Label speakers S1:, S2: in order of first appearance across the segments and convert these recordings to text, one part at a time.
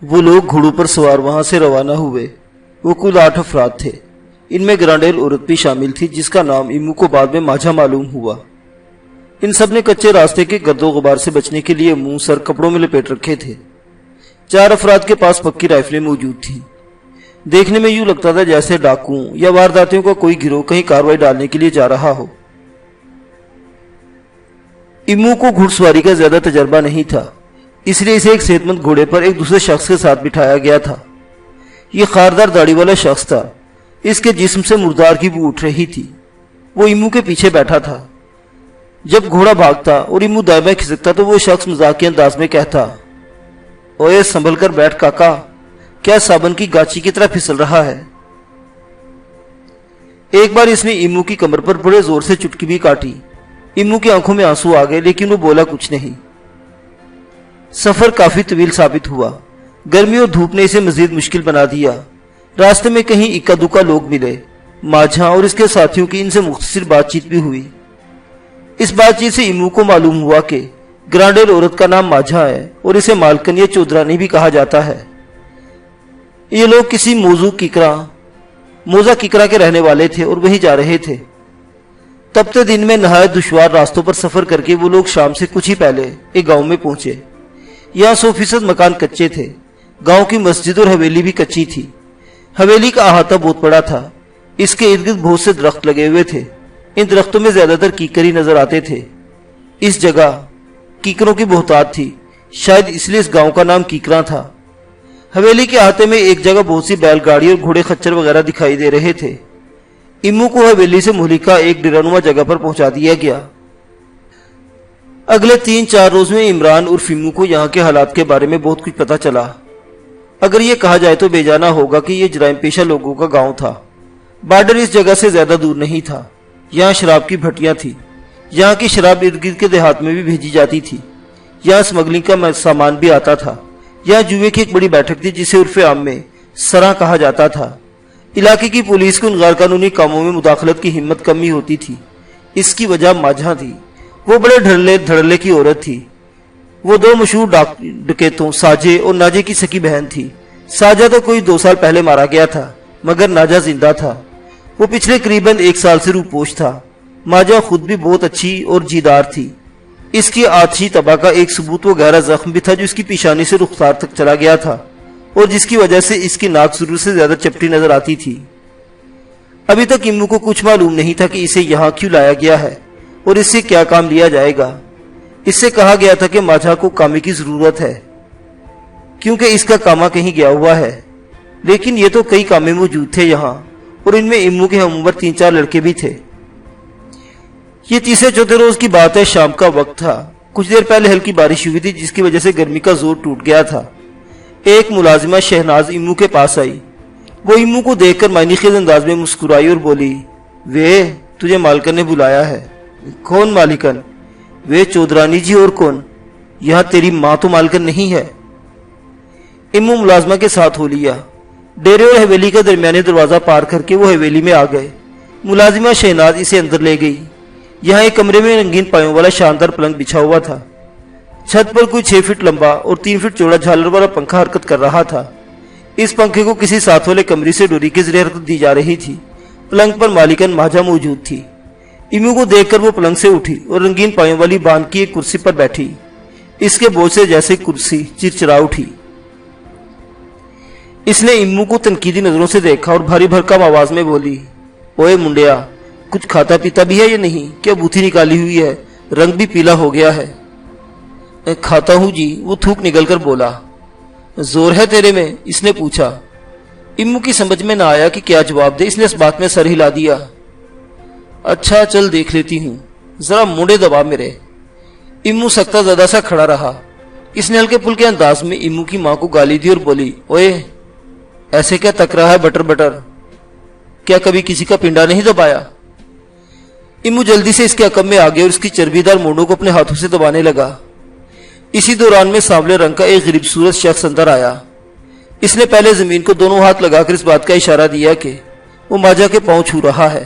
S1: وہ لوگ گھوڑوں پر سوار وہاں سے روانہ ہوئے۔ وہ کل 8 افراد تھے۔ ان میں گرانڈیل عورت بھی شامل تھی جس کا نام ایمو کو بعد میں ماجھا معلوم ہوا۔ ان سب نے کچے راستے کے گرد و غبار سے بچنے کے لیے منہ سر کپڑوں میں لپیٹ رکھے تھے۔ 4 افراد کے پاس پکی رائفلیں موجود تھیں۔ دیکھنے میں یوں لگتا تھا جیسے ڈاکوؤں یا وارداتیوں کا کوئی گروہ کہیں کارروائی ڈالنے کے لیے جا رہا ہو۔ ایمو کو گھڑ سواری کا زیادہ تجربہ نہیں تھا، اس لیے اسے ایک صحت مند گھوڑے پر ایک دوسرے شخص کے ساتھ بٹھایا گیا تھا۔ یہ خاردار داڑھی والا شخص تھا۔ اس کے جسم سے مردار کی بو اٹھ رہی تھی۔ وہ ایمو کے پیچھے بیٹھا تھا۔ جب گھوڑا بھاگتا اور ایمو دائیں بائیں کھسکتا تو وہ شخص مذاقی انداز میں کہتا، اوئے سنبھل کر بیٹھ کاکا، کیا صابن کی گاچی کی طرح پھسل رہا ہے۔ ایک بار اس نے ایمو کی کمر پر بڑے زور سے چٹکی بھی کاٹی۔ ایمو کی آنکھوں میں آنسو آ گئے لیکن وہ بولا کچھ نہیں۔ سفر کافی طویل ثابت ہوا۔ گرمی اور دھوپ نے اسے مزید مشکل بنا دیا۔ راستے میں کہیں اکا دکا لوگ ملے۔ ماجھا اور اس کے ساتھیوں کی ان سے مختصر بات چیت بھی ہوئی۔ اس بات چیت سے ایمو کو معلوم ہوا کہ گرانڈیل عورت کا نام ماجھا ہے اور اسے مالکن یا چودرانی بھی کہا جاتا ہے۔ یہ لوگ کسی موزہ ککرا کے رہنے والے تھے اور وہیں جا رہے تھے۔ تپتے دن میں نہایت دشوار راستوں پر سفر کر کے وہ لوگ شام سے کچھ ہی پہلے ایک گاؤں میں پہنچے۔ یہاں 100% مکان کچے تھے۔ گاؤں کی مسجد اور حویلی بھی کچی تھی۔ حویلی کا احاطہ بہت بڑا تھا۔ اس کے ارد گرد بہت سے درخت لگے ہوئے تھے۔ ان درختوں میں زیادہ تر کیکر ہی نظر آتے تھے۔ اس جگہ کیکروں کی بہتات تھی، شاید اس لیے اس گاؤں کا نام کیکراں تھا۔ حویلی کے احاطے میں ایک جگہ بہت سی بیل گاڑی اور گھوڑے خچر وغیرہ دکھائی دے رہے تھے۔ ایمو کو حویلی سے مہلکہ ایک ڈیرانما جگہ پر پہنچا دیا گیا۔ اگلے 3-4 روز میں عمران اور ایمو کو یہاں کے حالات کے بارے میں بہت کچھ پتا چلا۔ اگر یہ کہا جائے تو بے جانا ہوگا کہ یہ جرائم پیشہ لوگوں کا گاؤں تھا۔ بارڈر اس جگہ سے زیادہ دور نہیں تھا۔ یہاں شراب کی بھٹیاں تھی۔ یہاں کی شراب ارد گرد کے دیہات میں بھی بھیجی جاتی تھی۔ یہاں اسمگلنگ کا سامان بھی آتا تھا۔ یہاں جوئے کی ایک بڑی بیٹھک تھی جسے عرف عام میں سراں کہا جاتا تھا۔ علاقے کی پولیس کو ان غیر قانونی کاموں میں مداخلت کی ہمت کمی ہوتی تھی۔ اس کی وجہ ماجھا تھی۔ وہ بڑے دھڑلے کی عورت تھی۔ وہ 2 مشہور ڈکیتوں ساجے اور ناجے کی سکی بہن تھی۔ ساجہ تو کوئی 2 سال پہلے مارا گیا تھا مگر ناجا زندہ تھا۔ وہ پچھلے قریباً 1 سال سے روپوش تھا۔ ماجھا خود بھی بہت اچھی اور جیدار تھی۔ اس کی آتشی تباہ کا ایک ثبوت وہ گہرا زخم بھی تھا جو اس کی پیشانی سے رخسار تک چلا گیا تھا اور جس کی وجہ سے اس کی ناک ضرور سے زیادہ چپٹی نظر آتی تھی۔ ابھی تک ایمو کو کچھ معلوم نہیں تھا کہ اسے یہاں کیوں لایا گیا ہے اور اس سے کیا کام لیا جائے گا۔ اس سے کہا گیا تھا کہ ماجھا کو کامے کی ضرورت ہے کیونکہ اس کا کاما کہیں گیا ہوا ہے، لیکن یہ تو کئی کامے موجود تھے یہاں اور ان میں ایمو کے ہم عمر 3-4 لڑکے بھی تھے۔ یہ 3-4 روز کی بات ہے۔ شام کا وقت تھا۔ کچھ دیر پہلے ہلکی بارش ہوئی تھی جس کی وجہ سے گرمی کا زور ٹوٹ گیا تھا۔ ایک ملازمہ شہناز ایمو کے پاس آئی۔ وہ ایمو کو دیکھ کر معنی خیز انداز میں مسکرائی اور بولی، وے تجھے مالکن نے بلایا ہے۔ کون مالکن؟ وے چودرانی جی، اور کون؟ یہاں تیری ماں تو مالکن نہیں ہے۔ ایمو ملازمہ کے ساتھ ہو لیا۔ ڈیرے اور حویلی کا درمیانی دروازہ پار کر کے وہ حویلی میں آ گئے۔ ملازمہ شہناز اسے اندر لے گئی۔ یہاں ایک کمرے میں رنگین پایوں والا شاندار پلنگ بچھا ہوا تھا۔ چھت پر کوئی 6 فٹ لمبا اور 3 فٹ چوڑا جھالر والا پنکھا حرکت کر رہا تھا۔ اس پنکھے کو کسی ساتھ والے کمری سے ڈوری کے ذریعے حرکت دی جا رہی تھی۔ پلنگ پر مالکن ماجھا موجود تھی۔ ایمو کو دیکھ کر وہ پلنگ سے اٹھی اور رنگین پایوں والی باندھ کی ایک کرسی پر بیٹھی۔ اس کے بوجھ سے جیسے کرسی چرچرا اٹھی۔ اس نے ایمو کو تنقیدی نظروں سے دیکھا اور بھاری بھرکم آواز میں بولی، اوئے منڈیا، کچھ کھاتا پیتا بھی ہے یا نہیں؟ کیا بوتھی نکالی ہوئی ہے؟ رنگ بھی پیلا ہو گیا ہے۔ کھاتا ہوں جی، وہ تھوک نگل کر بولا۔ زور ہے تیرے میں؟ اس نے پوچھا۔ ایمو کی سمجھ میں نہ آیا کہ کیا جواب دے۔ اس نے اس بات میں سر ہلا دیا۔ اچھا چل دیکھ لیتی ہوں، ذرا موڑے دبا میرے۔ ایمو سکتا زدہ سا کھڑا رہا۔ اس نے ہلکے پھلکے انداز میں ایمو کی ماں کو گالی دی اور بولی، اوئے ایسے کیا تک رہا ہے بٹر بٹر؟ کیا کبھی کسی کا پنڈا نہیں دبایا؟ ایمو جلدی سے اس کے عقب میں آ گیا اور اس کی چربی دار مونڈوں کو اپنے ہاتھوں سے دبانے لگا۔ اسی دوران میں سانولے رنگ کا ایک غریب صورت شخص اندر آیا۔ اس نے پہلے زمین کو دونوں ہاتھ لگا کر اس بات کا اشارہ دیا کہ وہ ماجھا کے پاؤں چھو رہا ہے۔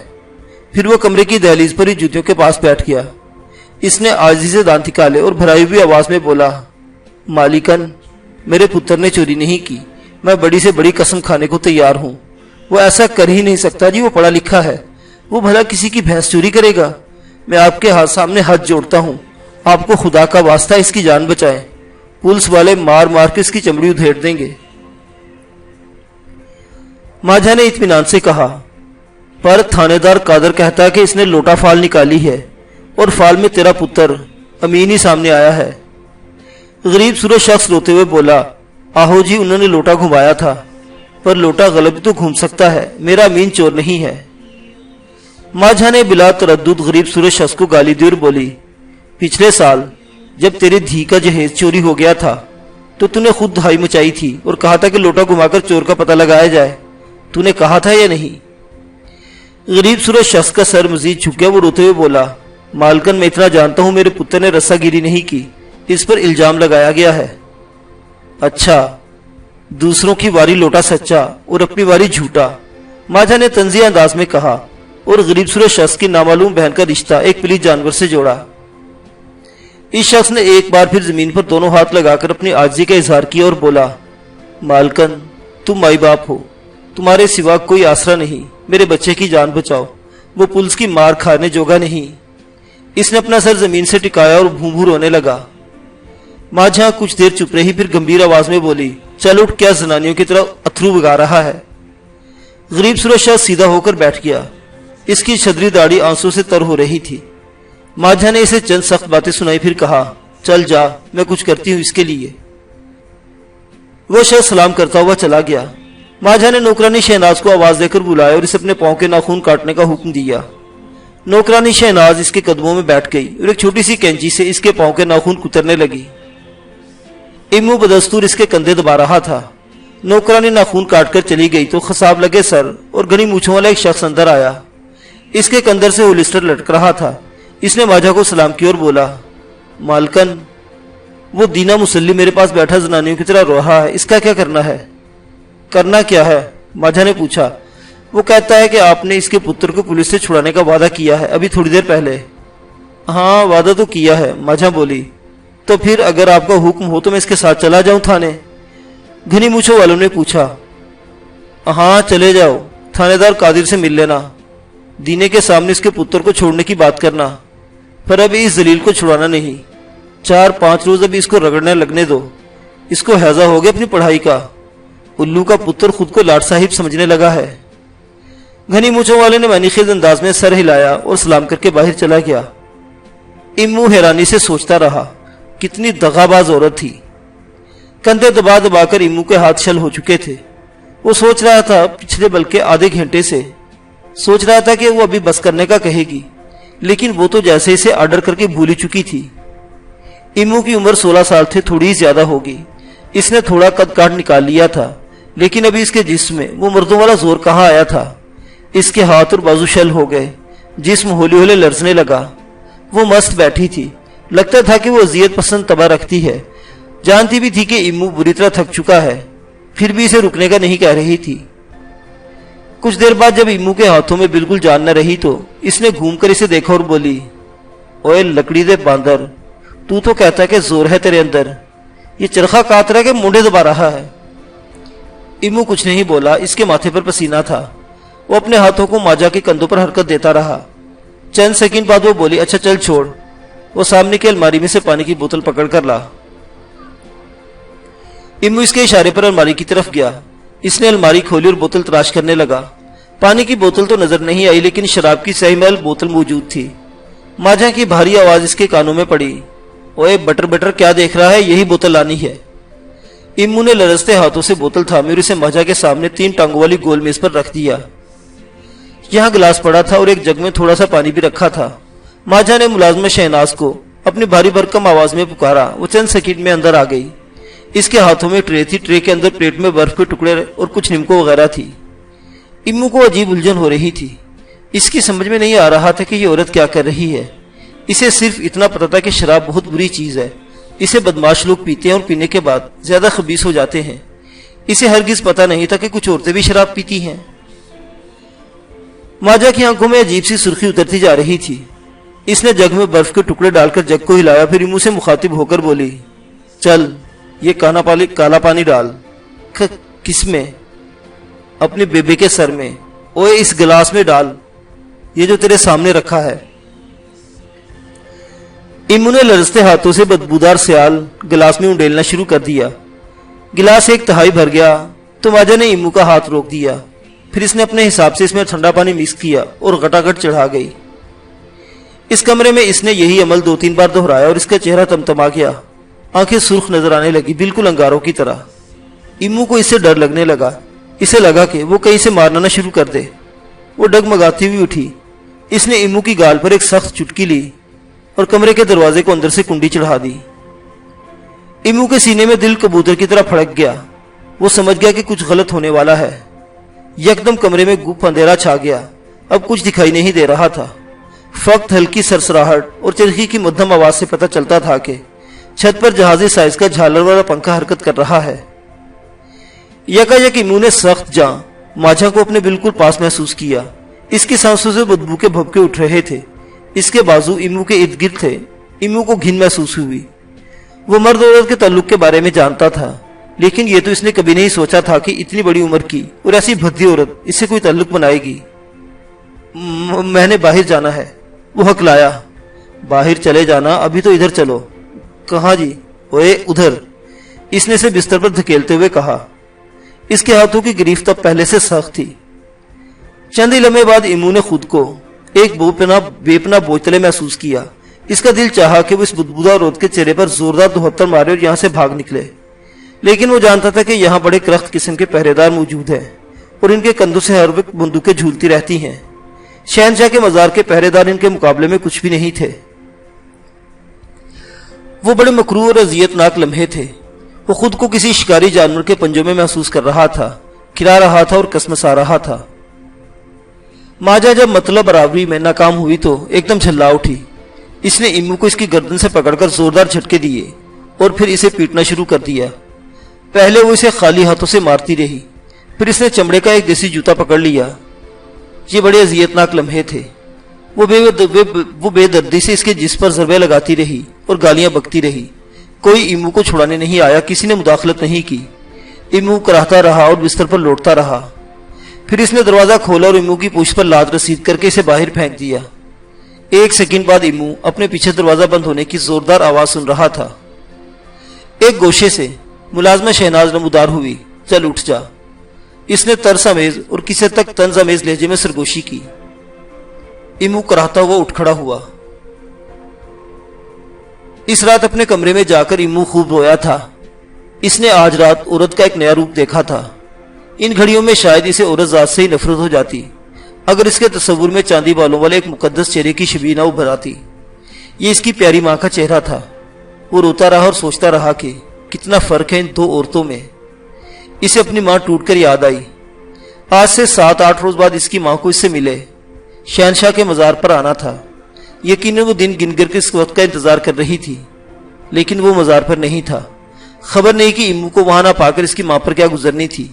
S1: پھر وہ کمرے کی دہلیز پر ہی جوتیوں کے پاس بیٹھ گیا۔ اس نے عاجزی سے دانت نکالے اور بھرائی ہوئی آواز میں بولا، مالکن میرے پتر نے چوری نہیں کی، میں بڑی سے بڑی قسم کھانے کو تیار ہوں۔ وہ ایسا کر ہی نہیں سکتا جی، وہ پڑھا لکھا ہے، وہ بھلا کسی کی بھینس چوری کرے گا؟ میں آپ کے سامنے ہاتھ جوڑتا ہوں، آپ کو خدا کا واسطہ اس کی جان بچائیں، پولیس والے مار مار کے اس کی چمڑی ادھیڑ دیں گے۔ ماجھا نے اطمینان سے کہا، پر تھانے دار قادر کہتا ہے کہ اس نے لوٹا فال نکالی ہے اور فال میں تیرا پتر امین ہی سامنے آیا ہے۔ غریب صورت شخص روتے ہوئے بولا، آہو جی، انہوں نے لوٹا گھمایا تھا، پر لوٹا غلط تو گھوم سکتا ہے، میرا امین چور نہیں ہے۔ ماجھا نے بلا تردد غریب صورت شخص کو گالی دی اور بولی، پچھلے سال جب تیرے دھی کا جہیز چوری ہو گیا تھا تو تو نے خود دہائی مچائی تھی اور کہا تھا کہ لوٹا گھما کر چور کا پتہ لگایا جائے، تو نے کہا تھا یا نہیں؟ غریب صورت شخص کا سر مزید جھک گیا، وہ روتے ہوئے بولا، مالکن میں اتنا جانتا ہوں میرے پتر نے رسا گیری نہیں کی، اس پر الزام لگایا گیا ہے۔ اچھا، دوسروں کی واری لوٹا سچا اور اپنی واری جھوٹا، ماجھا نے طنزیہ انداز میں کہا اور غریب صورت شخص کی نامعلوم بہن کا رشتہ ایک پلیز جانور سے جوڑا۔ اس شخص نے ایک بار پھر زمین پر دونوں ہاتھ لگا کر اپنی عاجزی کا اظہار کیا اور بولا، مالکن تم مائی باپ ہو، تمہارے سوا کوئی آسرا نہیں، میرے بچے کی جان بچاؤ، وہ پولیس کی مار کھانے جوگا نہیں۔ اس نے اپنا سر زمین سے ٹکایا اور بھوں بھوں رونے لگا۔ ماجھا کچھ دیر چپ رہی، پھر گمبھیر آواز میں بولی، چل اٹھ، کیا زنانیوں کی طرح اتھرو بگا رہا ہے؟ غریب صورت شخص سیدھا ہو کر بیٹھ گیا، اس کی چھدری داڑھی آنسوں سے تر ہو رہی تھی۔ ماجھا نے اسے چند سخت باتیں سنائی، پھر کہا، چل جا، میں کچھ کرتی ہوں اس کے لیے۔ وہ شخص سلام کرتا ہوا چلا گیا۔ ماجھا نے نوکرانی شہناز کو آواز دے کر بلایا اور اسے اپنے پاؤں کے ناخون کاٹنے کا حکم دیا۔ نوکرانی شہناز اس کے قدموں میں بیٹھ گئی اور ایک چھوٹی سی کینچی سے اس کے پاؤں کے ناخون کترنے لگی۔ امو بدستور اس کے کندھے دبا رہا تھا۔ نوکرانی ناخون کاٹ کر چلی گئی تو خصاب لگے سر اور گھنی مونچھوں والا ایک شخص اندر آیا۔ اس کے کندھر سے ہولسٹر لٹک رہا تھا۔ اس نے ماجھا کو سلام کیا اور بولا، مالکن وہ دینا مسلی میرے پاس بیٹھا زنانیوں کی طرح رو رہا ہے، اس کا کیا کرنا ہے؟ کرنا کیا ہے؟ ماجھا نے پوچھا۔ وہ کہتا ہے کہ آپ نے اس کے پتر کو پولیس سے چھڑانے کا وعدہ کیا ہے ابھی تھوڑی دیر پہلے۔ ہاں، وعدہ تو کیا ہے، ماجھا بولی۔ تو پھر اگر آپ کا حکم ہو تو میں اس کے ساتھ چلا جاؤں تھانے؟ گھنی مونچھوں والوں نے پوچھا۔ ہاں چلے جاؤ، تھانے دار قادر سے مل لینا، دینے کے سامنے اس کے پتر کو چھوڑنے کی بات کرنا، پر ابھی اس ذلیل کو چھڑانا نہیں، 4-5 روز ابھی اس کو رگڑنے لگنے دو، اس کو ہیضہ ہو گیا اپنی پڑھائی کا، الو کا پتر خود کو لاٹ صاحب سمجھنے لگا ہے۔ گھنی مونچھوں والے نے معنی خیز انداز میں سر ہلایا اور سلام کر کے باہر چلا گیا۔ امو حیرانی سے سوچتا رہا، کتنی دغاباز عورت تھی۔ کندھے دبا دبا کر امو کے ہاتھ شل ہو چکے تھے۔ وہ سوچ رہا تھا، پچھلے بلکہ آدھے گھنٹے سے سوچ رہا تھا کہ وہ ابھی بس کرنے کا کہے گی، لیکن وہ تو جیسے اسے آرڈر کر کے بھولی چکی تھی۔ امو کی عمر 16 سال تھے، تھوڑی ہی زیادہ ہوگی۔ اس نے تھوڑا قد کاٹ نکال لیا تھا، لیکن ابھی اس کے جسم میں وہ مردوں والا زور کہاں آیا تھا۔ اس کے ہاتھ اور بازو شل ہو گئے، جسم ہولے ہولے لرزنے لگا۔ وہ مست بیٹھی تھی، لگتا تھا کہ وہ اذیت پسند طبع رکھتی ہے۔ جانتی بھی تھی کہ امو بری طرح تھک چکا ہے، پھر بھی اسے رکنے کا نہیں کہہ رہی تھی۔ کچھ دیر بعد جب امو کے ہاتھوں میں بالکل جان نہ رہی تو اس نے گھوم کر اسے دیکھا اور بولی، اوے لکڑی دے باندر، تو کہتا ہے کہ زور ہے تیرے اندر، یہ چرخہ کات رہا کہ منڈے دبا رہا ہے۔ امو کچھ نہیں بولا، اس کے ماتھے پر پسینہ تھا۔ وہ اپنے ہاتھوں کو ماجھا کے کندھوں پر حرکت دیتا رہا۔ چند سیکنڈ بعد وہ بولی، اچھا چل چھوڑ۔ وہ سامنے کی الماری میں سے پانی کی بوتل پکڑ کر لا۔ امو اس کے اشارے پر الماری کی طرف گیا۔ اس نے الماری کھولی اور بوتل تلاش کرنے لگا۔ پانی کی بوتل تو نظر نہیں آئی، لیکن شراب کی سہی محل بوتل موجود تھی۔ ماجھا کی بھاری آواز اس کے کانوں میں پڑی، اوے بٹر بٹر کیا دیکھ رہا ہے، یہی بوتل لانی ہے۔ امو نے لرزتے ہاتھوں سے بوتل تھامی اور اسے ماجھا کے سامنے 3 ٹانگوں والی گول میز پر رکھ دیا۔ یہاں گلاس پڑا تھا اور ایک جگ میں تھوڑا سا پانی بھی رکھا تھا۔ ماجھا نے ملازمہ شہناز کو اپنی بھاری بھرکم آواز میں پکارا۔ وہ چند سیکنڈ میں اندر آ گئی۔ اس کے ہاتھوں میں ٹرے تھی، ٹرے کے اندر پلیٹ میں برف کے ٹکڑے اور کچھ نمکو وغیرہ تھی۔ امو کو عجیب الجھن ہو رہی تھی۔ اس کی سمجھ میں نہیں آ رہا تھا کہ یہ عورت کیا کر رہی ہے۔ اسے صرف اتنا پتا تھا کہ شراب بہت بری چیز ہے، اسے بدماش لوگ پیتے ہیں اور پینے کے بعد زیادہ خبیث ہو جاتے ہیں۔ اسے ہرگز پتا نہیں تھا کہ کچھ عورتیں بھی شراب پیتی ہیں۔ ماجھا کی آنکھوں میں عجیب سی سرخی اترتی جا رہی تھی۔ اس نے جگ میں برف کے ٹکڑے ڈال کر جگ کو ہلایا، پھر امو سے مخاطب ہو کر بولی، چل یہ کالا پانی ڈال۔ کس میں؟ اپنی بیبی کے سر میں۔ اوے اس گلاس میں ڈال، یہ جو تیرے سامنے رکھا ہے۔ ایمو نے لرزتے ہاتھوں سے بدبودار سیال گلاس میں انڈیلنا شروع کر دیا۔ گلاس ایک تہائی بھر گیا تو ماجا نے ایمو کا ہاتھ روک دیا۔ پھر اس نے اپنے حساب سے اس میں ٹھنڈا پانی مکس کیا اور گٹاگٹ چڑھا گئی۔ اس کمرے میں اس نے یہی عمل 2-3 بار دہرایا اور اس کا چہرہ تمتما گیا، آنکھیں سرخ نظر آنے لگی، بالکل انگاروں کی طرح۔ ایمو کو اس سے ڈر لگنے لگا، اسے لگا کہ وہ کہیں سے مارنا نہ شروع کر دے۔ وہ ڈگمگاتی ہوئی اٹھی۔ اس نے ایمو کی گال پر ایک سخت چٹکی لی اور کمرے کے دروازے کو اندر سے کنڈی چڑھا دی۔ ایمو کے سینے میں دل کبوتر کی طرح پھڑک گیا۔ وہ سمجھ گیا کہ کچھ غلط ہونے والا ہے۔ یکدم کمرے میں گپ اندھیرا چھا گیا، اب کچھ دکھائی نہیں دے رہا تھا۔ فقط ہلکی سرسراہٹ اور چرخی کی مدھم آواز سے پتہ چلتا تھا کہ چھت پر جہازی سائز کا جھالر والا پنکھا حرکت کر رہا ہے۔ یکایک ایمو نے سخت جاں ماجھا کو اپنے بالکل پاس محسوس کیا۔ اس کی سانسوں سے بدبو کے بھبکے اٹھ رہے تھے، اس کے بازو ایمو کے ارد گرد تھے۔ ایمو کو گھن محسوس ہوئی۔ وہ مرد عورت کے تعلق کے بارے میں جانتا تھا، لیکن یہ تو اس نے کبھی نہیں سوچا تھا کہ اتنی بڑی عمر کی اور ایسی بھدی عورت اس سے کوئی تعلق بنائے گی۔ میں نے باہر جانا ہے، وہ ہکلایا۔ باہر چلے جانا؟ ابھی تو ادھر چلو۔ کہاں جی؟ اوے ادھر، اس نے اسے بستر پر دھکیلتے ہوئے کہا۔ اس کے ہاتھوں کی گریف تب پہلے سے سخت تھی۔ چند ہی لمحے بعد ایمو نے خود کو ایک بے پناہ بوجھ تلے محسوس کیا۔ اس کا دل چاہا کہ وہ اس بدبودار عورت کے چہرے پر زوردار دہتر مارے اور یہاں سے بھاگ نکلے، لیکن وہ جانتا تھا کہ یہاں بڑے کرخت قسم کے پہرے دار موجود ہیں اور ان کے کندھوں سے ہر وقت بندوقیں جھولتی رہتی ہیں۔ شہنشاہ کے مزار کے پہرے دار ان کے مقابلے میں کچھ بھی نہیں تھے۔ وہ بڑے مکروہ اور اذیت ناک لمحے تھے۔ وہ خود کو کسی شکاری جانور کے پنجوں میں محسوس کر رہا تھا، کھلا رہا تھا اور کسمسا رہا تھا۔ ماجا جب مطلب برابری میں ناکام ہوئی تو ایک دم جھلا اٹھی۔ اس نے ایمو کو اس کی گردن سے پکڑ کر زوردار جھٹکے دیے اور پھر اسے پیٹنا شروع کر دیا۔ پہلے وہ اسے خالی ہاتھوں سے مارتی رہی، پھر اس نے چمڑے کا ایک دیسی جوتا پکڑ لیا۔ یہ بڑے اذیتناک لمحے تھے۔ وہ بے دردی سے اس کے جسم پر ضربے لگاتی رہی اور گالیاں بکتی رہی۔ کوئی ایمو کو چھڑانے نہیں آیا، کسی نے مداخلت نہیں کی۔ ایمو کراہتا رہا اور بستر پر لوٹتا رہا۔ پھر اس نے دروازہ کھولا اور ایمو کی پوچھ پر لات رسید کر کے اسے باہر پھینک دیا۔ ایک سیکنڈ بعد ایمو اپنے پیچھے دروازہ بند ہونے کی زوردار آواز سن رہا تھا۔ ایک گوشے سے ملازمہ شہناز نمودار ہوئی، چل اٹھ جا۔ اس نے ترس آمیز اور کسی حد تک طنز آمیز لہجے میں سرگوشی کی۔ ایمو کراہتا ہوا اٹھ کھڑا ہوا۔ اس رات اپنے کمرے میں جا کر ایمو خوب رویا تھا۔ اس نے آج رات عورت کا ایک نیا روپ دیکھا تھا۔ ان گھڑیوں میں شاید اسے عورت ذات سے ہی نفرت ہو جاتی اگر اس کے تصور میں چاندی بالوں والے ایک مقدس چہرے کی شبیہ نہ ابھر آتی۔ یہ اس کی پیاری ماں کا چہرہ تھا۔ وہ روتا رہا اور سوچتا رہا کہ کتنا فرق ہے ان دو عورتوں میں۔ اسے اپنی ماں ٹوٹ کر یاد آئی۔ آج سے 7-8 روز بعد اس کی ماں کو اس سے ملے شہنشاہ کے مزار پر آنا تھا۔ یقیناً وہ دن گن کر کے اس وقت کا انتظار کر رہی تھی، لیکن وہ مزار پر نہیں تھا۔ خبر نہیں کہ ایمو کو وہاں نہ پا کر اس کی ماں پر کیا گزرنی تھی۔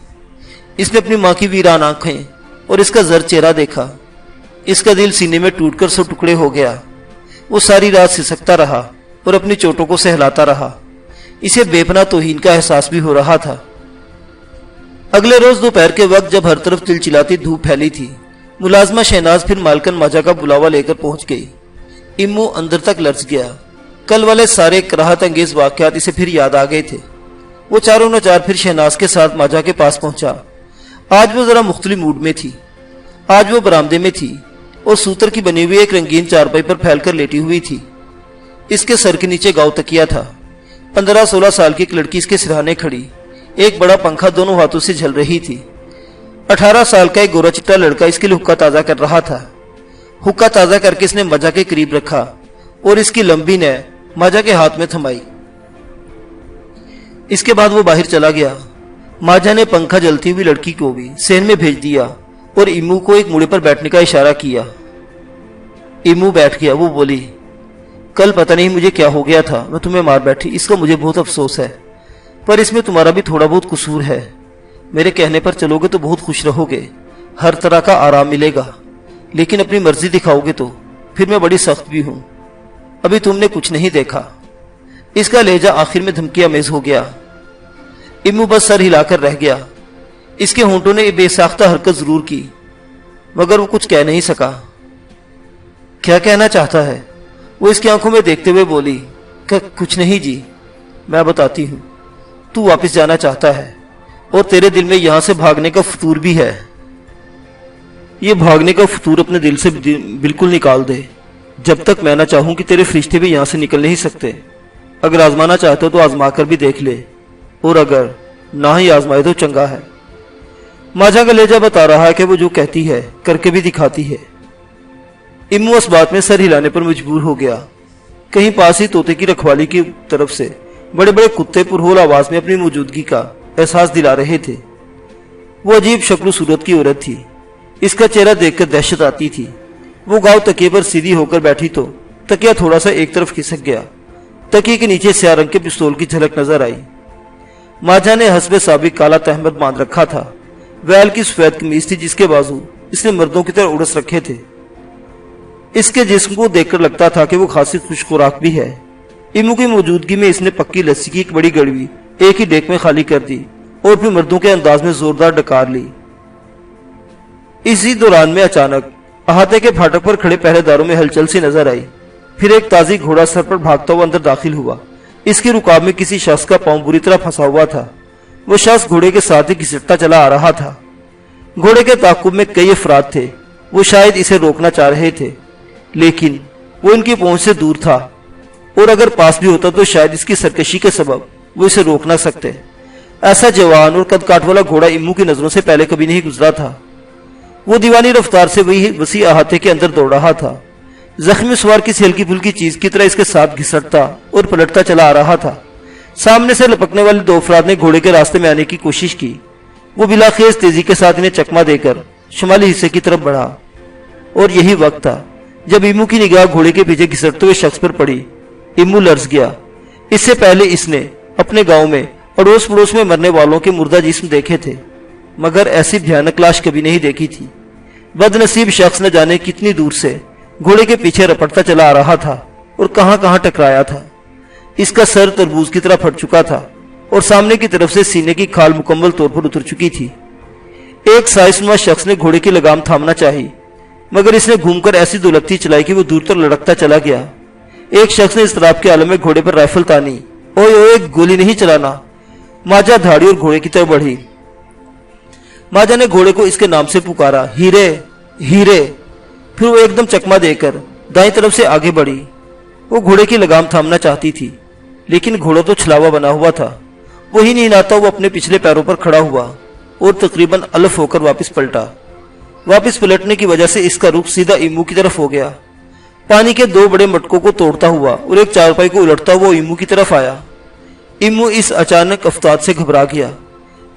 S1: اس نے اپنی ماں کی ویران آنکھیں اور اس کا زرد چہرہ دیکھا۔ اس کا دل سینے میں ٹوٹ کر 100 ٹکڑے ہو گیا۔ وہ ساری رات سسکتا رہا اور اپنی چوٹوں کو سہلاتا رہا۔ اسے بے پناہ توہین کا احساس بھی ہو رہا تھا۔ اگلے روز دوپہر کے وقت جب ہر طرف چلچلاتی دھوپ پھیلی تھی، ملازمہ شہناز پھر مالکن ماجا کا بلاوا لے کر پہنچ گئی۔ ایمو اندر تک لرز گیا۔ کل والے سارے کراہت انگیز واقعات اسے پھر یاد آ گئے تھے۔ وہ چاروں نچار پھر شہناز کے ساتھ ماجا کے پاس پہنچا۔ آج وہ ذرا مختلف موڈ میں تھی۔ آج وہ برآمدے میں تھی اور سوتر کی بنی ہوئی ایک رنگین چارپائی پر پھیل کر لیٹی ہوئی تھی۔ اس کے سر کے نیچے گاؤ تکیا تھا۔ 15-16 سال کی ایک لڑکی اس کے سرہانے کھڑی، ایک بڑا پنکھا دونوں ہاتھوں سے جھل رہی تھی۔ 18 سال کا ایک گورا چٹا لڑکا اس کے لیے حقہ تازہ کر رہا تھا۔ حقہ تازہ کر کے اس نے ماجا کے قریب رکھا اور اس کی لمبی نے ماجا کے ہاتھ میں تھمائی۔ اس کے بعد وہ باہر چلا گیا۔ ماجا نے پنکھا جلتی ہوئی لڑکی کو بھی صحن میں بھیج دیا اور ایمو کو ایک موڑے پر بیٹھنے کا اشارہ کیا۔ ایمو بیٹھ گیا۔ وہ بولی، کل پتہ نہیں مجھے کیا ہو گیا تھا، میں تمہیں مار بیٹھی، اس کا مجھے بہت افسوس ہے، پر اس میں تمہارا بھی تھوڑا بہت قصور ہے۔ میرے کہنے پر چلو گے تو بہت خوش رہو گے، ہر طرح کا آرام ملے گا، لیکن اپنی مرضی دکھاؤ گے تو پھر میں بڑی سخت بھی ہوں۔ ابھی تم نے کچھ نہیں دیکھا۔ اس کا لہجہ آخر میں دھمکی آمیز ہو گیا۔ امو بس سر ہلا کر رہ گیا۔ اس کے ہونٹوں نے بے ساختہ حرکت ضرور کی، مگر وہ کچھ کہہ نہیں سکا۔ کیا کہنا چاہتا ہے؟ وہ اس کی آنکھوں میں دیکھتے ہوئے بولی، کچھ نہیں جی، میں بتاتی ہوں۔ تو واپس جانا چاہتا ہے اور تیرے دل میں یہاں سے بھاگنے کا فطور بھی ہے۔ یہ بھاگنے کا فطور اپنے دل سے بالکل نکال دے۔ جب تک میں نہ چاہوں کہ تیرے فرشتے بھی یہاں سے نکل نہیں سکتے۔ اگر آزمانا چاہتے ہو تو آزما کر بھی دیکھ لے، اور اگر نہ ہی آزمائے تو چنگا ہے۔ ماجا کا لہجہ بتا رہا ہے کہ وہ جو کہتی ہے کر کے بھی دکھاتی ہے۔ امو اس بات میں سر ہلانے پر مجبور ہو گیا۔ کہیں پاس ہی طوطے کی رکھوالی کی طرف سے بڑے بڑے کتے پرہول آواز میں اپنی موجودگی کا احساس دلا رہے تھے۔ وہ عجیب شکل و صورت کی عورت تھی۔ اس کا چہرہ دیکھ کر دہشت آتی تھی۔ وہ گاؤں تکیے پر سیدھی ہو کر بیٹھی تو تکیہ تھوڑا سا ایک طرف کھسک گیا۔ تکیے کے نیچے سیاہ رنگ کے پستول کی جھلک نظر آئی۔ ماجا نے حسب سابق کالا تہمت باندھ رکھا تھا۔ ویل کی سفید قمیض تھی جس کے بازو اس نے مردوں کی طرح اڑس رکھے تھے۔ اس کے جسم کو دیکھ کر لگتا تھا کہ وہ خاصی خوش خوراک بھی ہے۔ امو کی موجودگی میں اس نے پکی لسی کی ایک بڑی گڑوی ایک ہی ڈیک میں خالی کر دی اور پھر مردوں کے انداز میں زوردار ڈکار لی۔ اسی دوران میں اچانک احاطے کے پھاٹک پر کھڑے پہرے داروں میں ہلچل سی نظر آئی۔ پھر ایک تازی گھوڑا سر پر بھاگتا ہوا اندر داخل ہوا۔ اس کی رکاب میں کسی شخص کا پاؤں بری طرح پھنسا ہوا تھا۔ وہ شخص گھوڑے کے ساتھ ہی گھسٹتا چلا آ رہا تھا۔ گھوڑے کے تعاقب میں کئی افراد تھے۔ وہ شاید اسے روکنا چاہ رہے تھے، لیکن وہ ان کی پہنچ سے دور تھا، اور اگر پاس بھی ہوتا تو شاید اس کی سرکشی کے سبب وہ اسے روک نہ سکتے۔ ایسا جوان اور قد کاٹ والا گھوڑا امو کی نظروں سے پہلے کبھی نہیں گزرا تھا۔ وہ دیوانی رفتار سے وہی وسیع احاطے کے اندر دوڑ رہا تھا۔ زخمی سوار کسی ہلکی پھلکی چیز کی طرح اس کے ساتھ گھسٹتا اور پلٹتا چلا آ رہا تھا۔ سامنے سے لپکنے والے دو افراد نے گھوڑے کے راستے میں آنے کی کوشش کی۔ وہ بلاخیز تیزی کے ساتھ انہیں چکما دے کر شمالی حصے کی طرف بڑھا، اور یہی وقت تھا جب امو کی نگاہ گھوڑے کے پیچھے گھسٹتے ہوئے شخص پر پڑی۔ امو لرز گیا۔ اس سے پہلے اس نے اپنے گاؤں میں اڑوس پڑوس میں مرنے والوں کے مردہ جسم دیکھے تھے، مگر ایسی بھیانک لاش کبھی نہیں دیکھی تھی۔ بد نصیب شخص نہ جانے کتنی دور سے گھوڑے کے پیچھے رپٹتا چلا آ رہا تھا اور کہاں کہاں ٹکرایا تھا۔ اس کا سر تربوز کی طرح پھٹ چکا تھا اور سامنے کی طرف سے سینے کی کھال مکمل طور پر اتر چکی تھی۔ ایک سائنسنما شخص نے گھوڑے کی لگام تھامنا چاہی، مگر اس نے گھوم کر ایسی دولتی چلائی کہ وہ دور تک لڑکتا چلا گیا۔ ایک شخص نے اضطراب کے عالم میں گھوڑے پر رائفل تانی۔ اوئے اوئے، گولی نہیں چلانا! ماجا دھاڑی اور گھوڑے کی طرف بڑھی۔ ماجا نے گھوڑے کو اس کے نام سے پکارا، ہیرے ہیرے! پھر وہ ایک دم چکما دے کر دائیں طرف سے آگے بڑھی۔ وہ گھوڑے کی لگام تھامنا چاہتی تھی، لیکن گھوڑا تو چھلاوا بنا ہوا تھا۔ وہی نہیں ناتا وہ اپنے پچھلے پیروں پر کھڑا ہوا اور تقریباً الف ہو کر واپس پلٹا۔ واپس پلٹنے کی وجہ سے اس کا رخ سیدھا امو کی طرف ہو گیا۔ پانی کے دو بڑے مٹکوں کو توڑتا ہوا اور ایک چارپائی کو الٹتا ہوا امو کی طرف آیا۔ امو اس اچانک افتاد سے گھبرا گیا۔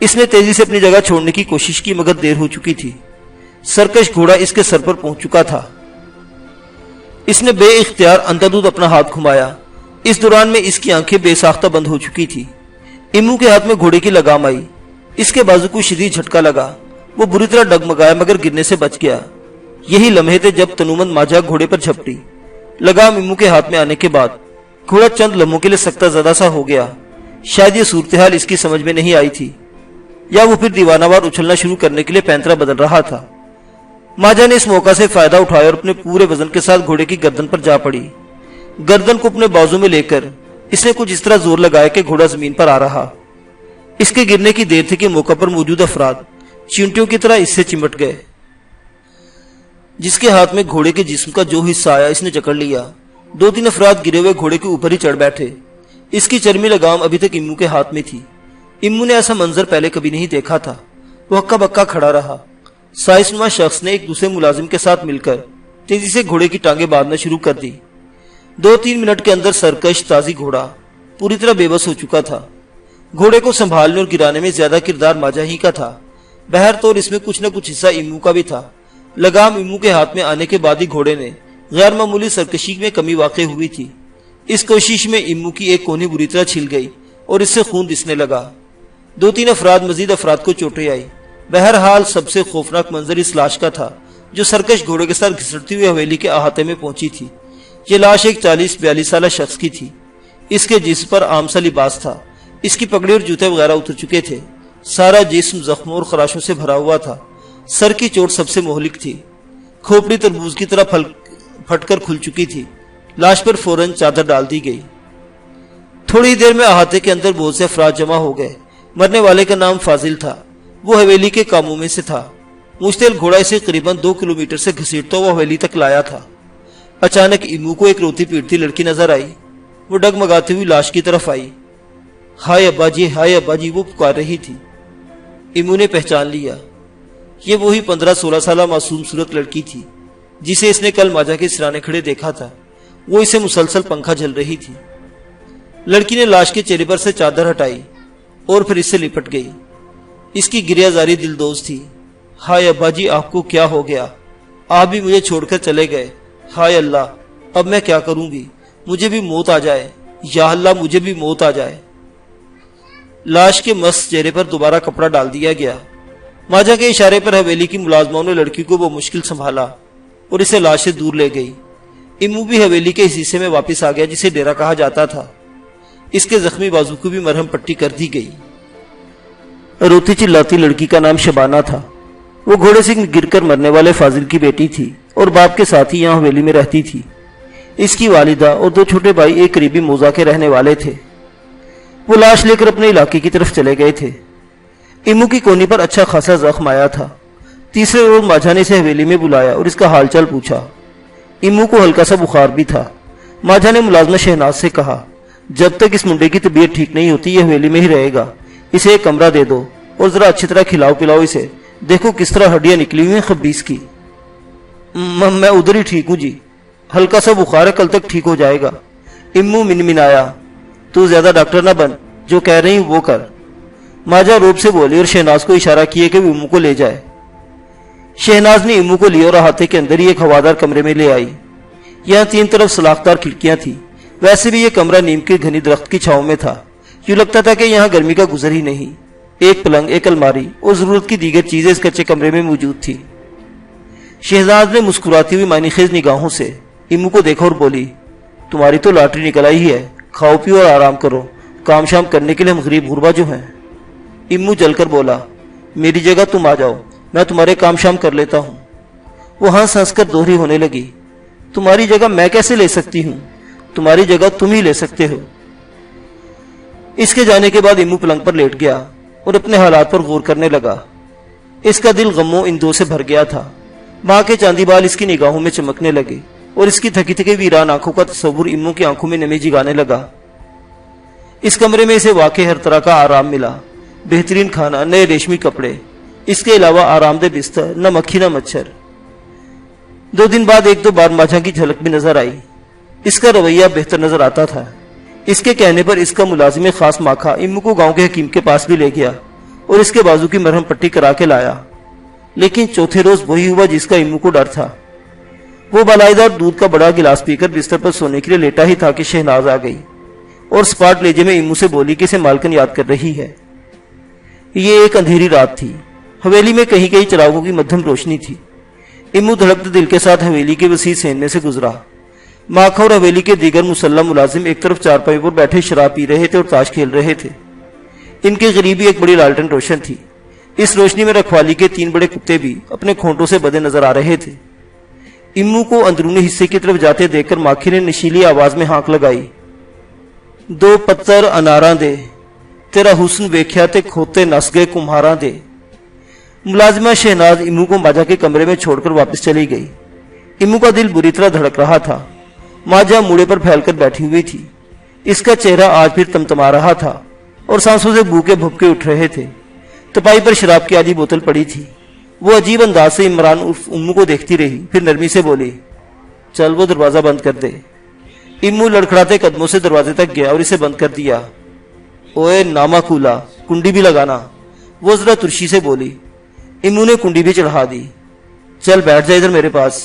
S1: اس نے تیزی سے اپنی جگہ چھوڑنے کی کوشش کی، مگر دیر ہو چکی تھی۔ سرکش گھوڑا اس کے سر پر پہنچ چکا تھا۔ اس نے بے اختیار اندھادھند اپنا ہاتھ گھمایا۔ اس دوران میں اس کی آنکھیں بے ساختہ بند ہو چکی تھی۔ امو کے ہاتھ میں گھوڑے کی لگام آئی۔ اس کے بازو کو شدید جھٹکا لگا۔ وہ بری طرح ڈگمگایا مگر گرنے سے بچ گیا۔ یہی لمحے تھے جب تنومند ماجا گھوڑے پر جھپٹی۔ لگام امو کے ہاتھ میں آنے کے بعد گھوڑا چند لمحوں کے لیے سکتہ زدہ سا ہو گیا۔ شاید یہ صورتحال اس کی سمجھ میں نہیں آئی تھی، یا وہ پھر دیوانہ وار اچھلنا شروع کرنے کے لیے پینترا بدل رہا تھا۔ ماجا نے اس موقع سے فائدہ اٹھایا اور اپنے پورے وزن کے ساتھ گھوڑے کی گردن پر جا پڑی۔ گردن کو اپنے بازو میں لے کر اس نے کچھ اس طرح زور لگایا کہ گھوڑا زمین پر آ رہا۔ اس کے گرنے کی دیر تھی کہ موقع پر موجود افراد چینٹیوں کی طرح اس سے چمٹ گئے۔ جس کے ہاتھ میں گھوڑے کے جسم کا جو حصہ آیا اس نے جکڑ لیا۔ دو تین افراد گرے ہوئے گھوڑے کے اوپر ہی چڑھ بیٹھے۔ اس کی چرمی لگام ابھی تک امو کے ہاتھ میں تھی۔ امو نے ایسا منظر پہلے کبھی نہیں دیکھا تھا۔ وہ ہکا بکا کھڑا رہا۔ سائنسنما شخص نے ایک دوسرے ملازم کے ساتھ مل کر تیزی سے گھوڑے کی ٹانگیں باندھنا شروع کر دی۔ 2-3 منٹ کے اندر سرکش تازی گھوڑا پوری طرح بے بس ہو چکا تھا۔ گھوڑے کو سنبھالنے اور گرانے میں زیادہ کردار ماجا ہی کا تھا۔ بہر طور اس میں کچھ نہ کچھ حصہ امو کا بھی تھا۔ لگام امو کے ہاتھ میں آنے کے بعد ہی گھوڑے نے غیر معمولی سرکشی میں کمی واقع ہوئی تھی۔ اس کوشش میں امو کی ایک کونی بری طرح چھل گئی اور اس سے خون رسنے لگا۔ 2-3 مزید افراد کو چوٹیں آئی۔ بہرحال سب سے خوفناک منظر اس لاش کا تھا جو سرکش گھوڑے کے ساتھ گھسٹتی ہوئی حویلی کے احاطے میں پہنچی تھی۔ یہ لاش ایک 40-42 سالہ شخص کی تھی۔ اس کے جسم پر عام سا لباس تھا، اس کی پگڑی اور جوتے وغیرہ اتر چکے تھے، سارا جسم زخموں اور خراشوں سے بھرا ہوا تھا، سر کی چوٹ سب سے مہلک تھی، کھوپڑی تربوز کی طرح پھٹ کر کھل چکی تھی۔ لاش پر فوراً چادر ڈال دی گئی۔ تھوڑی دیر میں احاطے کے اندر بہت سے افراد جمع ہو گئے۔ مرنے والے کا نام فاضل تھا، وہ حویلی کے کاموں میں سے تھا۔ مشتعل گھوڑا اسے قریباً 2 کلومیٹر سے گھسیٹتا ہوا حویلی تک لایا تھا۔ اچانک ایمو کو ایک روتی پیٹتی لڑکی نظر آئی۔ وہ ڈگمگاتی ہوئی لاش کی طرف آئی۔ ہائے ابا جی وہ پکار رہی تھی۔ ایمو نے پہچان لیا، یہ وہی 15-16 سالہ معصوم صورت لڑکی تھی جسے اس نے کل ماجا کے سرانے کھڑے دیکھا تھا۔ وہ اسے مسلسل پنکھا جل رہی تھی۔ لڑکی نے لاش کے چہرے پر سے چادر ہٹائی اور پھر اس سے لپٹ گئی۔ اس کی گریہ زاری دلدوز تھی۔ ہائے ابا جی، آپ کو کیا ہو گیا؟ آپ بھی مجھے چھوڑ کر چلے گئے۔ ہائے اللہ، اب میں کیا کروں گی؟ مجھے بھی موت آ جائے، یا اللہ مجھے بھی موت آ جائے۔ لاش کے مست چہرے پر دوبارہ کپڑا ڈال دیا گیا۔ ماجا کے اشارے پر حویلی کی ملازموں نے لڑکی کو وہ مشکل سنبھالا اور اسے لاش سے دور لے گئی۔ ایمو بھی حویلی کے اس حصے میں واپس آ گیا جسے ڈیرا کہا جاتا تھا۔ اس کے زخمی بازو کو بھی مرہم پٹی کر دی گئی۔ روتی چلاتی لڑکی کا نام شبانہ تھا۔ وہ گھوڑے سے گر کر مرنے والے فاضل کی بیٹی تھی اور باپ کے ساتھ ہی یہاں حویلی میں رہتی تھی۔ اس کی والدہ اور 2 چھوٹے بھائی ایک قریبی موزہ کے رہنے والے تھے۔ وہ لاش لے کر اپنے علاقے کی طرف چلے گئے تھے۔ ایمو کی کونی پر اچھا خاصا زخم آیا تھا۔ تیسرے روز ماجا نے اسے حویلی میں بلایا اور اس کا حال چال پوچھا۔ ایمو کو ہلکا سا بخار بھی تھا۔ ماجا نے ملازمہ شہناز سے کہا، جب تک اس منڈے کی طبیعت ٹھیک نہیں ہوتی یہ حویلی میں ہی رہے گا، اسے ایک کمرہ دے دو اور ذرا اچھی طرح کھلاؤ پلاؤ اسے، دیکھو کس طرح ہڈیاں نکلی ہوئی ہیں خبیث کی۔ میں ادھر ہی ٹھیک ہوں جی، ہلکا سا بخار ہے، کل تک ٹھیک ہو جائے گا۔ ایمو منمنایا، تو زیادہ ڈاکٹر نہ بن، جو کہہ رہی وہ کر۔ ماجا روب سے بولی اور شہناز کو اشارہ کیے کہ وہ ایمو کو لے جائے۔ شہناز نے ایمو کو لیا اور احاطے کے اندر ہی ایک ہوادار کمرے میں لے آئی۔ یہاں 3 طرف سلاخدار کھڑکیاں تھیں۔ ویسے بھی یہ کمرہ نیم کے گھنی درخت کی چھاؤں میں تھا۔ یوں لگتا تھا کہ یہاں گرمی کا گزر ہی نہیں۔ ایک پلنگ، ایک الماری اور ضرورت کی دیگر چیزیں اس کچے کمرے میں موجود تھی۔ شہناز نے مسکراتی ہوئی معنی خیز نگاہوں سے ایمو کو دیکھا اور بولی، تمہاری تو لاٹری نکل آئی ہے، کھاؤ پیو اور آرام کرو، کام شام کرنے کے لیے ہم غریب غربا جو ہیں۔ ایمو جل کر بولا، میری جگہ تم آ جاؤ، میں تمہارے کام شام کر لیتا ہوں۔ وہ ہنس ہنس کر دوہری ہونے لگی، تمہاری جگہ میں کیسے لے سکتی ہوں؟ تمہاری جگہ تم ہی لے سکتے ہو۔ اس کے جانے کے بعد ایمو پلنگ پر لیٹ گیا اور اپنے حالات پر غور کرنے لگا۔ اس کا دل غموں اندو سے بھر گیا تھا۔ ماں کے چاندی بال اس کی نگاہوں میں چمکنے لگے اور اس کی تھکی تھکی ویران آنکھوں کا تصور ایمو کی آنکھوں میں نمی جگانے لگا۔ اس کمرے میں اسے واقع ہر طرح کا آرام ملا، بہترین کھانا، نئے ریشمی کپڑے، اس کے علاوہ آرام دہ بستر، نہ مکھی نہ مچھر۔ 2 دن بعد 1-2 بار ماجا کی جھلک بھی نظر آئی۔ اس کا رویہ بہتر نظر آتا تھا۔ اس کے کہنے پر اس کا ملازم خاص ماکھا ایمو کو گاؤں کے حکیم کے پاس بھی لے گیا اور اس کے بازو کی مرہم پٹی کرا کے لایا۔ لیکن چوتھے روز وہی ہوا جس کا ایمو کو ڈر تھا۔ وہ بالائیدار دودھ کا بڑا گلاس پی کر بستر پر سونے کے لیے لیٹا ہی تھا کہ شہناز آ گئی اور سپاٹ لیجے میں ایمو سے بولی کہ اسے مالکن یاد کر رہی ہے۔ یہ ایک اندھیری رات تھی۔ حویلی میں کہیں کہیں چراغوں کی مدھم روشنی تھی۔ ایمو دھڑکتے دل کے ساتھ حویلی کے وسیع صحن میں سے گزرا۔ ماکھا اور حویلی کے دیگر مسلح ملازم ایک طرف چارپائی پر بیٹھے شراب پی رہے تھے اور تاش کھیل رہے تھے۔ ان کے قریب ہی ایک بڑی لالٹن روشن تھی۔ اس روشنی میں رکھوالی کے 3 بڑے کتے بھی اپنے کھونٹوں سے بدے نظر آ رہے تھے۔ ایمو کو اندرونی حصے کی طرف جاتے دیکھ کر ماکھی نے نشیلی آواز میں ہانک لگائی، 2 پتر اناراں دے، تیرا حسن ویکھیا تے کھوتے نس گئے کمہاراں دے۔ ملازمہ شہناز ایمو کو ماجا کے کمرے میں چھوڑ کر واپس چلی گئی۔ ایمو کا دل بری طرح دھڑک رہا تھا۔ ماجا موڑے پر پھیل کر بیٹھی ہوئی تھی۔ اس کا چہرہ آج پھر تمتما رہا تھا اور سانسوں سے بھوکے بھپکے اٹھ رہے تھے۔ تپائی پر شراب کی آدھی بوتل پڑی تھی۔ وہ عجیب انداز سے عمران عرف ایمو کو دیکھتی رہی، پھر نرمی سے بولی، چل وہ دروازہ بند کر دے۔ ایمو لڑکھڑاتے قدموں سے دروازے تک گیا اور اسے بند کر دیا۔ اوے ناما کولا، کنڈی بھی لگانا، وہ ذرا ترشی سے بولی۔ ایمو نے کنڈی بھی چڑھا دی۔ چل بیٹھ جا ادھر میرے پاس۔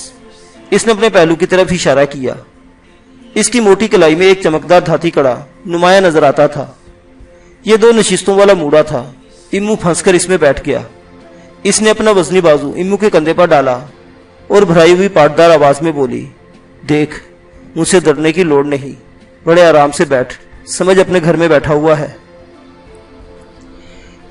S1: اس نے اپنے پہلو کی طرف اشارہ کیا۔ اس کی موٹی کلائی میں ایک چمکدار دھاتی کڑا نمایاں نظر آتا تھا۔ یہ 2 نشستوں والا موڑا تھا۔ ایمو پھنس کر اس میں بیٹھ گیا۔ اس نے اپنا وزنی بازو ایمو کے کندھے پر ڈالا اور بھرائی ہوئی پاٹدار آواز میں بولی، دیکھ مجھ سے ڈرنے کی لوڑ نہیں، بڑے آرام سے بیٹھ، سمجھ اپنے گھر میں بیٹھا ہوا ہے۔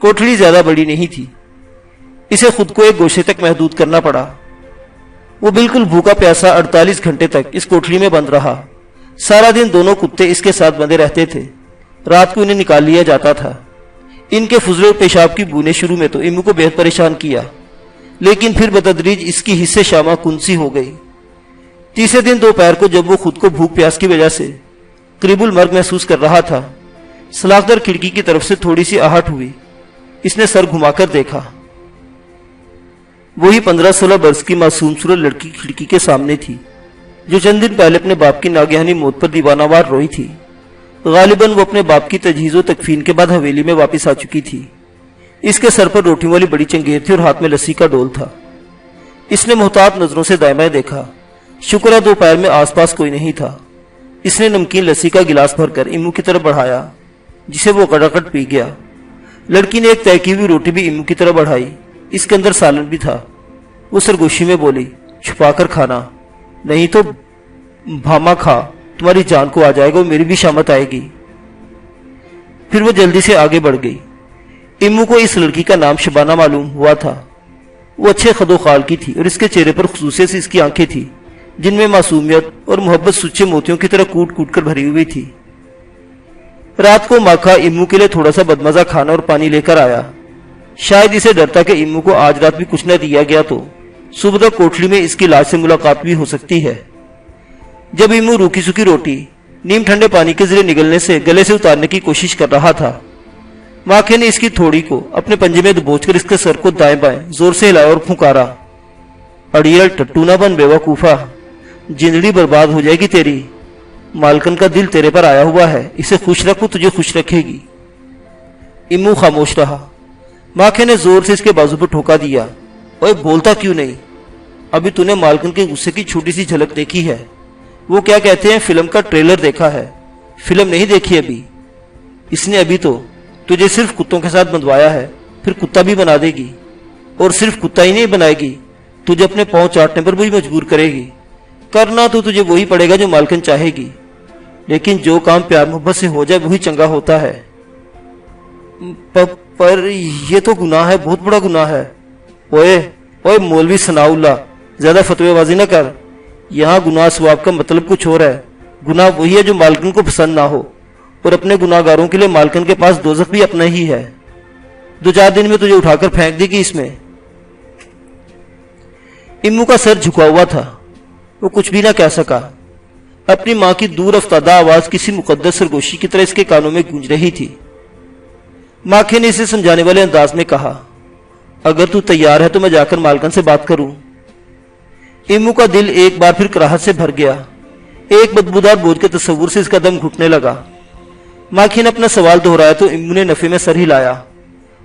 S1: کوٹھڑی زیادہ بڑی نہیں تھی، اسے خود کو ایک گوشے تک محدود کرنا پڑا۔ وہ بالکل بھوکا پیاسا 48 گھنٹے تک اس کوٹھڑی میں بند رہا۔ سارا دن دونوں کتے اس کے ساتھ بندے رہتے تھے، رات کو انہیں نکال لیا جاتا تھا۔ ان کے فضلے اور پیشاب کی بونے شروع میں تو امو کو بہت پریشان کیا، لیکن پھر بتدریج اس کی حصے شامہ کنسی ہو گئی۔ تیسرے دن دوپہر کو جب وہ خود کو بھوک پیاس کی وجہ سے قریب المرگ محسوس کر رہا تھا، سلاخدار کھڑکی کی طرف سے تھوڑی سی آہٹ ہوئی۔ اس نے سر گھما کر دیکھا، وہی 15-16 برس کی معصوم صورت لڑکی کھڑکی کے سامنے تھی، جو چند دن پہلے اپنے باپ کی ناگہانی موت پر دیوانہ وار روئی تھی۔ غالباً وہ اپنے باپ کی تجہیز و تکفین کے بعد حویلی میں واپس آ چکی تھی۔ اس کے سر پر روٹیوں والی بڑی چنگیر تھی اور ہاتھ میں لسی کا ڈول تھا۔ اس نے محتاط نظروں سے دائیں بائیں دیکھا، شکر ہے دوپہر میں آس پاس کوئی نہیں تھا۔ اس نے نمکین لسی کا گلاس بھر کر امو کی طرف بڑھایا، جسے وہ کڑاکٹ پی گیا۔ لڑکی نے ایک طے کی ہوئی روٹی بھی امو کی طرف بڑھائی، اس کے اندر سالن بھی تھا۔ وہ سرگوشی میں بولی، چھپا کر کھانا، نہیں تو بھاما کھا، تمہاری جان کو آ جائے گا اور میری بھی شامت آئے گی۔ پھر وہ جلدی سے آگے بڑھ گئی۔ امو کو اس لڑکی کا نام شبانہ معلوم ہوا تھا۔ وہ اچھے خد و خال کی تھی اور اس کے چہرے پر خصوصیت سے اس کی آنکھیں تھی، جن میں معصومیت اور محبت سچے موتیوں کی طرح کوٹ کوٹ کر بھری ہوئی تھی۔ رات کو ماکھا امو کے لیے تھوڑا سا بدمزہ کھانا اور پانی لے کر آیا۔ شاید اسے ڈر تھا کہ امو کو آج رات بھی کچھ نہ دیا گیا تو صبح تک کوٹھڑی میں اس کی لاش سے ملاقات بھی ہو سکتی ہے۔ جب امو روکھی سوکھی روٹی نیم ٹھنڈے پانی کے ذریعے نگلنے سے گلے سے اتارنے کی کوشش کر رہا تھا، ماکھے نے اس کی تھوڑی کو اپنے پنجے میں دبوچ کر اس کے سر کو دائیں بائیں زور سے ہلایا اور پھنکارا، اڑیل ٹٹو نہ بن بیوقوفا، زندگی برباد ہو جائے گی تیری، مالکن کا دل تیرے پر آیا ہوا ہے، اسے خوش رکھو تجھے خوش رکھے گی۔ امو خاموش رہا۔ ماکھے نے زور سے اس کے بازو پر ٹھوکا دیا، اوے بولتا کیوں نہیں؟ ابھی تو نے مالکن کے غصے کی چھوٹی سی جھلک دیکھی ہے، وہ کیا کہتے ہیں فلم کا ٹریلر دیکھا ہے، فلم نہیں دیکھی ابھی۔ اس نے ابھی تو تجھے صرف کتوں کے ساتھ بندھوایا ہے، پھر کتا بھی بنا دے گی، اور صرف کتا ہی نہیں بنائے گی، تجھے اپنے پاؤں چاٹنے پر بھی مجبور کرے گی۔ کرنا تو تجھے وہی پڑے گا جو مالکن چاہے گی، لیکن جو کام پیار محبت سے ہو جائے وہی چنگا ہوتا ہے۔ پر یہ تو گناہ ہے، بہت بڑا گناہ ہے۔ اوے مولوی ثناء اللہ، زیادہ فتوی بازی نہ کر، یہاں گناہ ثواب کا مطلب کچھ اور ہے۔ گناہ وہی ہے جو مالکن کو پسند نہ ہو، اور اپنے گناہ گاروں کے لیے مالکن کے پاس دوزخ بھی اپنا ہی ہے۔ 2-4 دن میں تجھے اٹھا کر پھینک دے گی اس میں۔ امو کا سر جھکا ہوا تھا، وہ کچھ بھی نہ کہہ سکا۔ اپنی ماں کی دور افتادہ آواز کسی مقدس سرگوشی کی طرح اس کے کانوں میں گونج رہی تھی۔ ماکھے نے اسے سمجھانے والے انداز میں کہا، اگر تو تیار ہے تو میں جا کر مالکن سے بات کروں۔ امو کا دل ایک بار پھر کراہت سے بھر گیا، ایک بدبودار بوجھ کے تصور سے اس کا دم گھٹنے لگا۔ ماکھے نے اپنا سوال دہرایا تو امو نے نفے میں سر ہلایا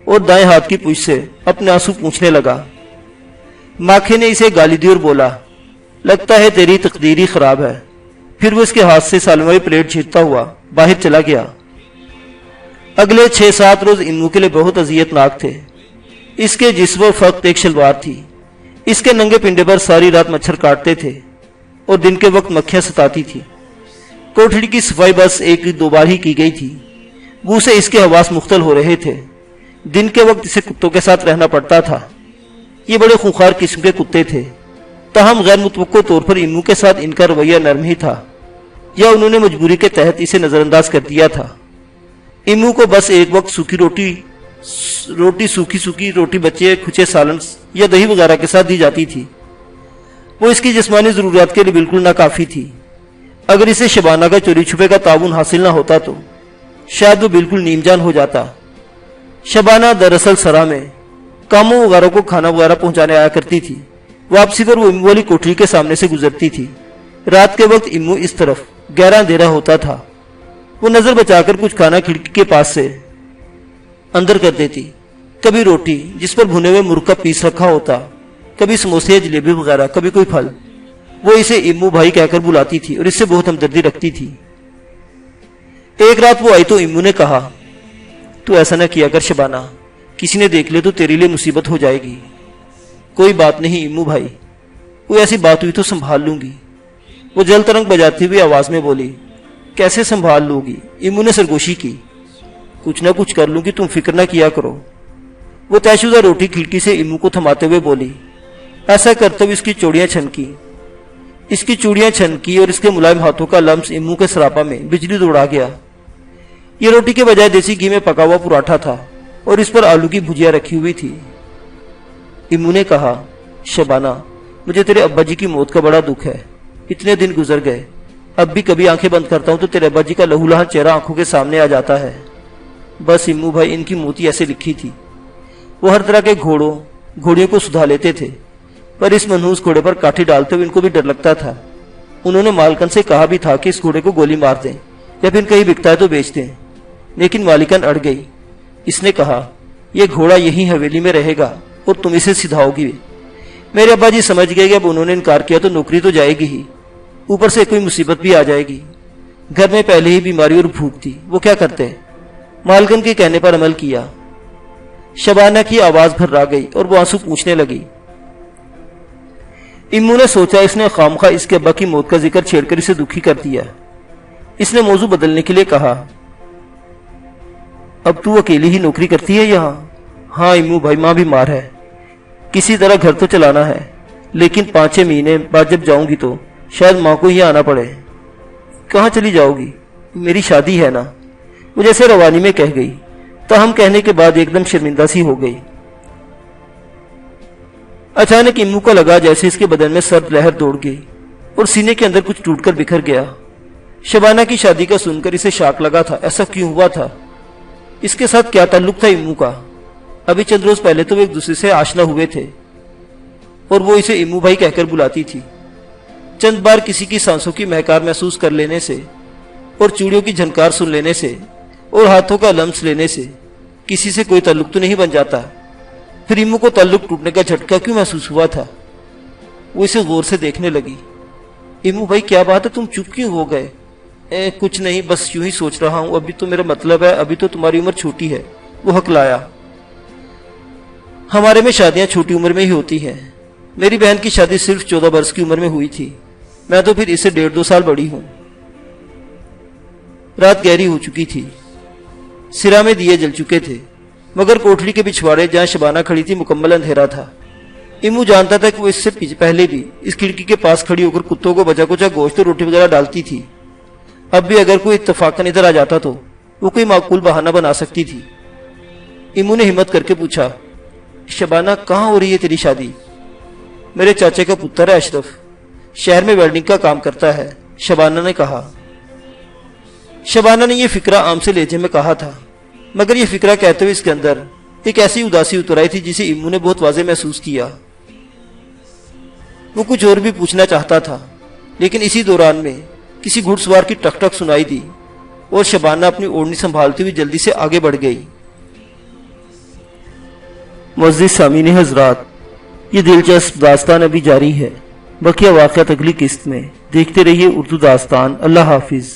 S1: اور دائیں ہاتھ کی پوچھ سے اپنے آنسو پوچھنے لگا۔ ماکھے نے اسے گالی دی اور بولا، لگتا ہے تیری تقدیر ہی خراب ہے۔ پھر وہ اس کے ہاتھ سے سالن والی پلیٹ چھیڑتا ہوا باہر چلا گیا۔ اگلے 6-7 روز امو کے لیے بہت اذیت ناک تھے۔ اس کے جسم و فقط ایک شلوار تھی، اس کے ننگے پنڈے پر ساری رات مچھر کاٹتے تھے اور دن کے وقت مکھیاں ستاتی تھی۔ کوٹھڑی کی صفائی بس 1-2 بار ہی کی گئی تھی، بو سے اس کے حواس مختل ہو رہے تھے۔ دن کے وقت اسے کتوں کے ساتھ رہنا پڑتا تھا، یہ بڑے خونخوار قسم کے کتے تھے، تاہم غیر متوقع طور پر امو کے ساتھ ان کا رویہ نرم ہی تھا، یا انہوں نے مجبوری کے تحت اسے نظر انداز کر دیا تھا۔ امو کو بس ایک وقت سوکھی روٹی بچے کھچے سالن یا دہی وغیرہ کے ساتھ دی جاتی تھی، وہ اس کی جسمانی ضروریات کے لیے بالکل ناکافی تھی۔ اگر اسے شبانہ کا چوری چھپے کا تعاون حاصل نہ ہوتا تو شاید وہ بالکل نیم جان ہو جاتا۔ شبانہ دراصل سرا میں کاموں وغیرہ کو کھانا وغیرہ پہنچانے آیا کرتی تھی۔ واپسی پر وہ امو والی کوٹھڑی کے سامنے سے گزرتی تھی۔ رات کے وقت امو اس طرف گہرا اندھیرا ہوتا تھا، وہ نظر بچا کر کچھ کھانا کھڑکی کے پاس سے اندر کر دیتی، کبھی روٹی جس پر بھنے ہوئے مرغ کا پیس رکھا ہوتا، کبھی سموسے یا جلیبی وغیرہ، کبھی کوئی پھل۔ وہ اسے امو بھائی کہہ کر بلاتی تھی اور اس سے بہت ہمدردی رکھتی تھی۔ ایک رات وہ آئی تو امو نے کہا، تو ایسا نہ کیا کر شبانہ، کسی نے دیکھ لے تو تیرے لیے مصیبت ہو جائے گی۔ کوئی بات نہیں امو بھائی، کوئی ایسی بات ہوئی تو سنبھال لوں گی، وہ جل ترنگ بجاتی ہوئی آواز میں بولی۔ کیسے سنبھال لوں گی؟ امو نے سرگوشی کی۔ کچھ نہ کچھ کر لوں گی، تم فکر نہ کیا کرو، وہ طے شدہ روٹی کھڑکی سے امو کو تھماتے ہوئے بولی۔ ایسا کرتے ہوئے اس کی چوڑیاں چھنکی اور اس کے ملائم ہاتھوں کا لمس امو کے سراپا میں بجلی دوڑا گیا۔ یہ روٹی کے بجائے دیسی گھی میں پکا ہوا پراٹھا تھا اور اس پر آلو کی بھجیا رکھی ہوئی تھی۔ امو نے کہا، شبانہ، مجھے تیرے ابا جی کی موت کا بڑا دکھ ہے۔ اتنے دن گزر گئے، اب بھی کبھی آنکھیں بند کرتا ہوں تو تیرے ابا جی کا لہو لہان چہرہ آنکھوں کے سامنے آ جاتا ہے۔ بس امو بھائی، ان کی موتی ایسے لکھی تھی۔ وہ ہر طرح کے گھوڑیوں کو سدھا لیتے تھے، پر اس منحوس گھوڑے پر کاٹھی ڈالتے ہوئے ان کو بھی ڈر لگتا تھا۔ انہوں نے مالکن سے کہا بھی تھا کہ اس گھوڑے کو گولی مار دیں یا پھر کہیں بکتا ہے تو بیچ دیں، لیکن مالکن اڑ گئی۔ اس نے کہا، یہ گھوڑا یہی حویلی میں رہے گا اور تم اسے سدھاؤ گی۔ میرے ابا جی سمجھ گئے کہ اب انہوں نے انکار کیا تو نوکری تو جائے گی ہی، اوپر سے کوئی مصیبت بھی آ جائے گی۔ گھر میں پہلے ہی بیماری اور بھوک تھی، وہ کیا کرتے؟ مالکن کے کہنے پر عمل کیا۔ شبانہ کی آواز بھرا گئی اور وہ آنسو پوچھنے لگی۔ امو نے سوچا اس نے خامخواہ اس کے ابا کی موت کا ذکر چھیڑ کر اسے دکھی کر دیا۔ اس نے موضوع بدلنے کے لیے کہا، اب تو اکیلی ہی نوکری کرتی ہے یہاں؟ ہاں امو بھائی، ماں بیمار ہے، کسی طرح گھر تو چلانا ہے، لیکن 5-6 مہینے بعد جب جاؤں گی تو شاید ماں کو ہی آنا پڑے۔ کہاں چلی جاؤ گی؟ میری شادی ہے نا، وہ جیسے روانی میں کہہ گئی، تاہم کہنے کے بعد ایک دم شرمندہ سی ہو گئی۔ اچانک امو کو لگا جیسے اس کے بدن میں سرد لہر دوڑ گئی اور سینے کے اندر کچھ ٹوٹ کر بکھر گیا۔ شبانہ کی شادی کا سن کر اسے شاک لگا تھا، ایسا کیوں ہوا تھا؟ اس کے ساتھ کیا تعلق تھا امو کا؟ ابھی چند روز پہلے تو وہ ایک دوسرے سے آشنا ہوئے تھے اور وہ اسے امو بھائی کہہ کر بلاتی تھی۔ چند بار کسی کی سانسوں کی مہکار محسوس کر لینے سے اور چوڑیوں کی جھنکار سن لینے سے اور ہاتھوں کا لمس لینے سے کسی سے کوئی تعلق تو نہیں بن جاتا۔ پھر امو کو تعلق ٹوٹنے کا جھٹکا کیوں محسوس ہوا تھا؟ وہ اسے غور سے دیکھنے لگی۔ امو بھائی کیا بات ہے، تم چپ کیوں ہو گئے؟ کچھ نہیں، بس یوں ہی سوچ رہا ہوں، ابھی تو میرا مطلب ہے ابھی تو تمہاری عمر چھوٹی ہے۔ وہ ہکلایا۔ ہمارے میں شادیاں چھوٹی عمر میں ہی ہوتی ہیں، میری بہن کی شادی صرف 14 برس کی عمر میں ہوئی تھی، میں تو پھر اس سے 1.5-2 سال بڑی ہوں۔ رات گہری ہو چکی تھی، سرا میں دیے جل چکے تھے، مگر کوٹھلی کے پچھواڑے جہاں شبانہ کھڑی تھی مکمل اندھیرا تھا۔ امو جانتا تھا کہ وہ اس سے پہلے بھی اس کھڑکی کے پاس کھڑی ہو کر کتوں کو بچا کچا گوشت اور روٹی وغیرہ ڈالتی تھی۔ اب بھی اگر کوئی اتفاقاً ادھر آ جاتا تو وہ کوئی معقول بہانہ بنا سکتی تھی۔ امو نے ہمت کر کے پوچھا، شبانہ کہاں ہو رہی ہے تیری شادی؟ میرے چاچے کا پتر ہے اشرف، شہر میں ویلڈنگ کا کام کرتا ہے، شبانہ نے کہا۔ شبانہ نے یہ فکرہ عام سے لہجے میں کہا تھا، مگر یہ فکرہ کہتے ہوئے اس کے اندر ایک ایسی اداسی اتر آئی تھی جسے امو نے بہت واضح محسوس کیا۔ وہ کچھ اور بھی پوچھنا چاہتا تھا، لیکن اسی دوران میں کسی گھڑ سوار کی ٹک ٹک سنائی دی اور شبانہ اپنی اوڑھنی سنبھالتی ہوئی جلدی سے آگے بڑھ گئی۔ معزز سامعین حضرات، یہ دلچسپ داستان ابھی جاری ہے، بقیہ واقعات اگلی قسط میں۔ دیکھتے رہیے اردو داستان۔ اللہ حافظ۔